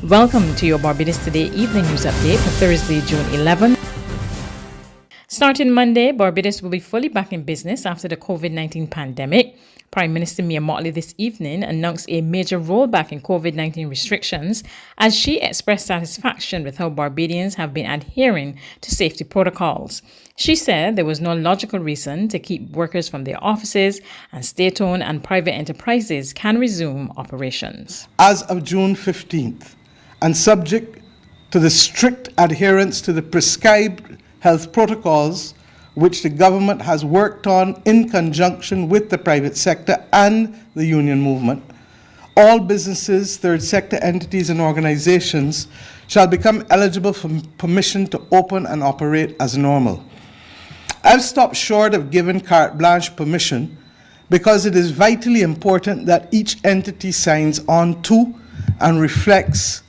Welcome to your Barbados Today Evening News Update for Thursday, June 11. Starting Monday, Barbados will be fully back in business after the COVID-19 pandemic. Prime Minister Mia Mottley this evening announced a major rollback in COVID-19 restrictions as she expressed satisfaction with how Barbadians have been adhering to safety protocols. She said there was no logical reason to keep workers from their offices and state-owned and private enterprises can resume operations. As of June 15th, and subject to the strict adherence to the prescribed health protocols which the government has worked on in conjunction with the private sector and the union movement, all businesses, third sector entities and organizations shall become eligible for permission to open and operate as normal. I've stopped short of giving carte blanche permission because it is vitally important that each entity signs on to and reflects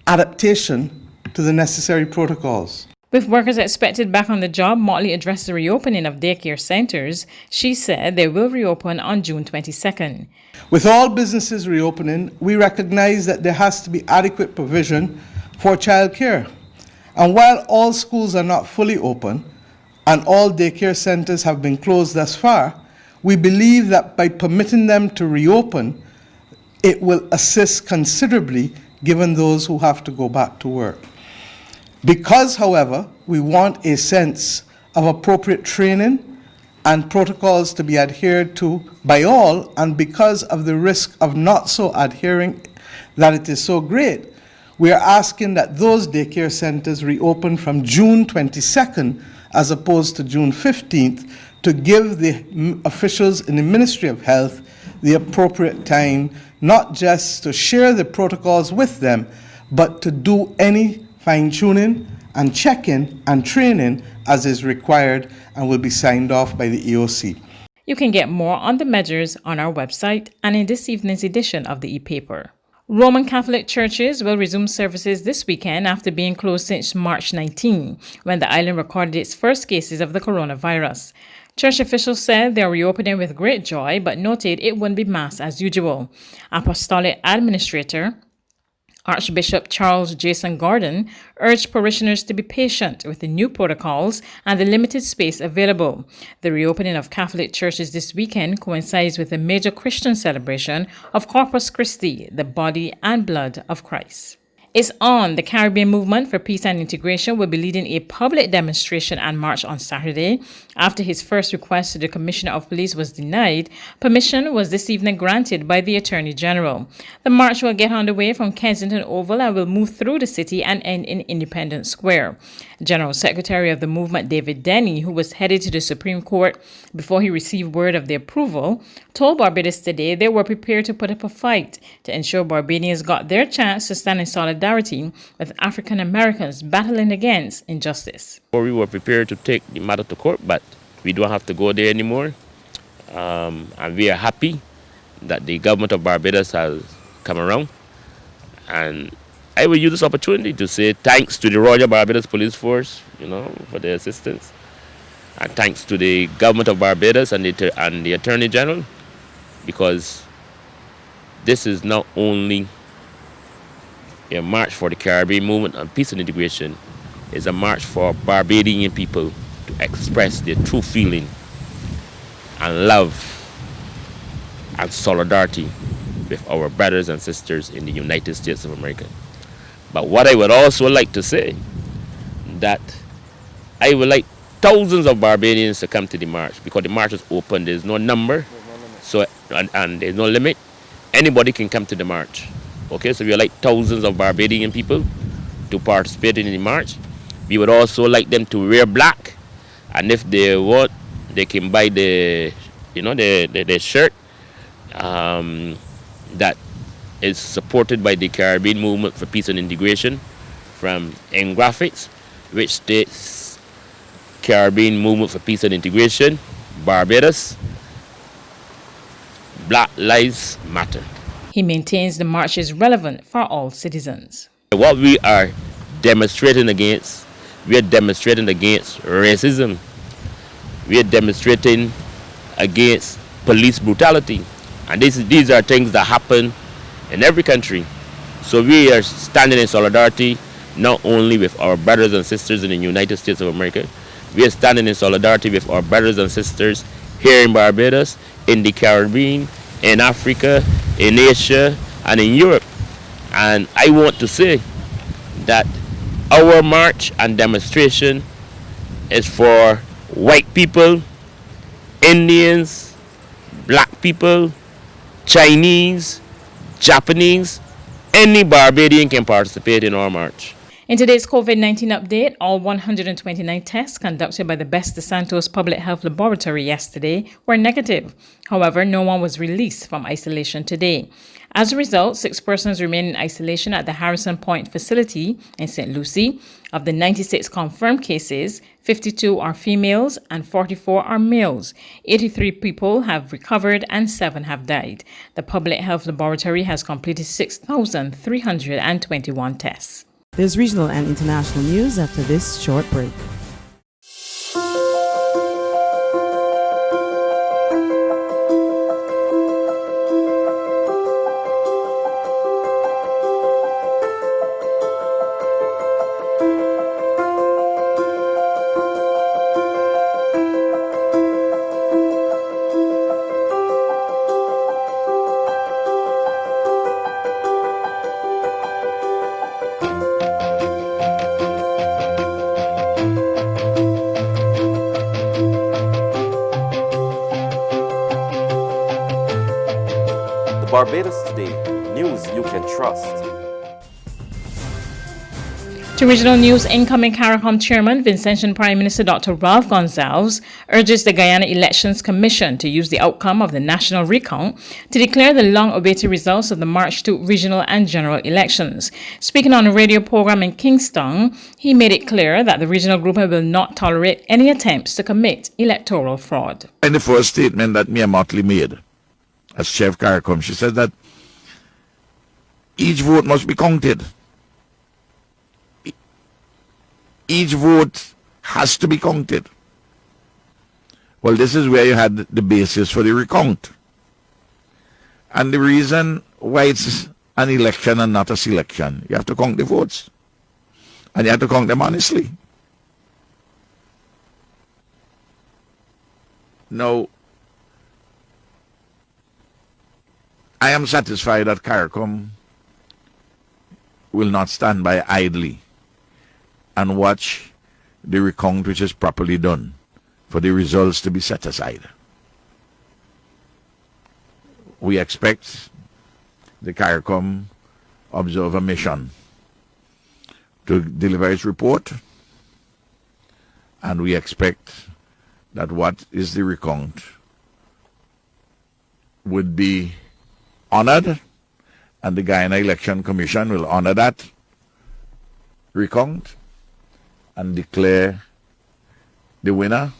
adaptation to the necessary protocols. With workers expected back on the job, Mottley addressed the reopening of daycare centres. She said they will reopen on June 22nd. With all businesses reopening, we recognize that there has to be adequate provision for childcare. And while all schools are not fully open and all daycare centres have been closed thus far, we believe that by permitting them to reopen, it will assist considerably given those who have to go back to work. Because, however, we want a sense of appropriate training and protocols to be adhered to by all, and because of the risk of not so adhering that it is so great, we are asking that those daycare centres reopen from June 22nd as opposed to June 15th to give the officials in the Ministry of Health the appropriate time, not just to share the protocols with them, but to do any fine-tuning and checking and training as is required and will be signed off by the EOC. You can get more on the measures on our website and in this evening's edition of the e-paper. Roman Catholic churches will resume services this weekend after being closed since March 19, when the island recorded its first cases of the coronavirus. Church officials said they are reopening with great joy, but noted it wouldn't be mass as usual. Apostolic Administrator Archbishop Charles Jason Gordon urged parishioners to be patient with the new protocols and the limited space available. The reopening of Catholic churches this weekend coincides with a major Christian celebration of Corpus Christi, the body and blood of Christ. It's on. The Caribbean Movement for Peace and Integration will be leading a public demonstration and march on Saturday. After his first request to the Commissioner of Police was denied, permission was this evening granted by the Attorney General. The march will get underway from Kensington Oval and will move through the city and end in Independence Square. General Secretary of the movement, David Denny, who was headed to the Supreme Court before he received word of the approval, told Barbados Today they were prepared to put up a fight to ensure Barbadians got their chance to stand in solidarity with African Americans battling against injustice. We were prepared to take the matter to court, but we don't have to go there anymore. And we are happy that the government of Barbados has come around. And I will use this opportunity to say thanks to the Royal Barbados Police Force, for their assistance. And thanks to the government of Barbados and the Attorney General, because this is not only a march for the Caribbean movement on peace and integration, it's a march for Barbadian people to express their true feeling and love and solidarity with our brothers and sisters in the United States of America. But what I would also like to say, that I would like thousands of Barbadians to come to the march, because the march is open, there's no number, so and there's no limit. Anybody can come to the march. Okay, so we would like thousands of Barbadian people to participate in the march. We would also like them to wear black, and if they want, they can buy the shirt that is supported by the Caribbean Movement for Peace and Integration from M Graphics, which states Caribbean Movement for Peace and Integration, Barbados, Black Lives Matter. He maintains the march is relevant for all citizens. What we are demonstrating against racism. We are demonstrating against police brutality. And these are things that happen in every country. So we are standing in solidarity not only with our brothers and sisters in the United States of America, we are standing in solidarity with our brothers and sisters here in Barbados, in the Caribbean, in Africa, in Asia, and in Europe. And I want to say that our march and demonstration is for white people, Indians, black people, Chinese, Japanese. Any Barbadian can participate in our march. In today's COVID-19 update, all 129 tests conducted by the Best de Santos Public Health Laboratory yesterday were negative. However, no one was released from isolation today. As a result, 6 persons remain in isolation at the Harrison Point facility in St. Lucie. Of the 96 confirmed cases, 52 are females and 44 are males. 83 people have recovered and 7 have died. The Public Health Laboratory has completed 6,321 tests. There's regional and international news after this short break. Barbados Today, news you can trust. To Regional News, incoming CARICOM Chairman, Vincentian Prime Minister Dr. Ralph Gonsalves urges the Guyana Elections Commission to use the outcome of the national recount to declare the long-awaited results of the March 2 regional and general elections. Speaking on a radio program in Kingston, he made it clear that the regional group will not tolerate any attempts to commit electoral fraud. In the first statement that Mia Motley made as chair of CARICOM, she said that each vote must be counted. Each vote has to be counted. Well, this is where you had the basis for the recount. And the reason why it's an election and not a selection, you have to count the votes. And you have to count them honestly. Now, I am satisfied that CARICOM will not stand by idly and watch the recount which is properly done for the results to be set aside. We expect the CARICOM Observer Mission to deliver its report, and we expect that what is the recount would be honored, and the Guyana Election Commission will honor that recount and declare the winner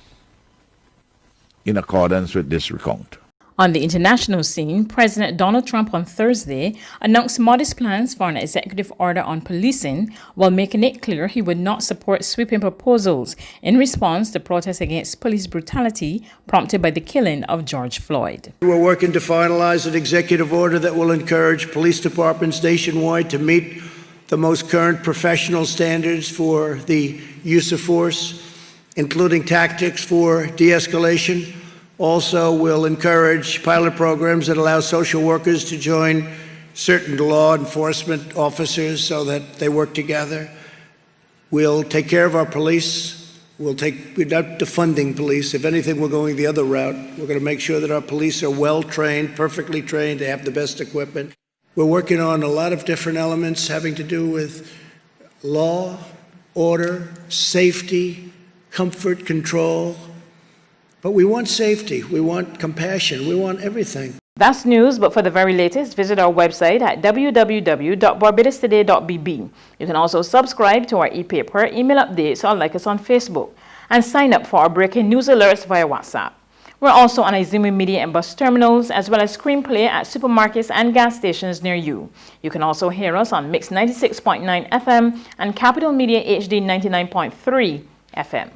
in accordance with this recount. On the international scene, President Donald Trump on Thursday announced modest plans for an executive order on policing while making it clear he would not support sweeping proposals in response to protests against police brutality prompted by the killing of George Floyd. We're working to finalize an executive order that will encourage police departments nationwide to meet the most current professional standards for the use of force, including tactics for de-escalation. Also, we'll encourage pilot programs that allow social workers to join certain law enforcement officers so that they work together. We'll take care of our police. We're not defunding police. If anything, we're going the other route. We're going to make sure that our police are well-trained, perfectly trained, they have the best equipment. We're working on a lot of different elements having to do with law, order, safety, comfort, control. But we want safety, we want compassion, we want everything. That's news, but for the very latest, visit our website at www.barbadostoday.bb. You can also subscribe to our e-paper, email updates, or like us on Facebook, and sign up for our breaking news alerts via WhatsApp. We're also on Izumi Media and bus terminals, as well as screenplay at supermarkets and gas stations near you. You can also hear us on Mix 96.9 FM and Capital Media HD 99.3 FM.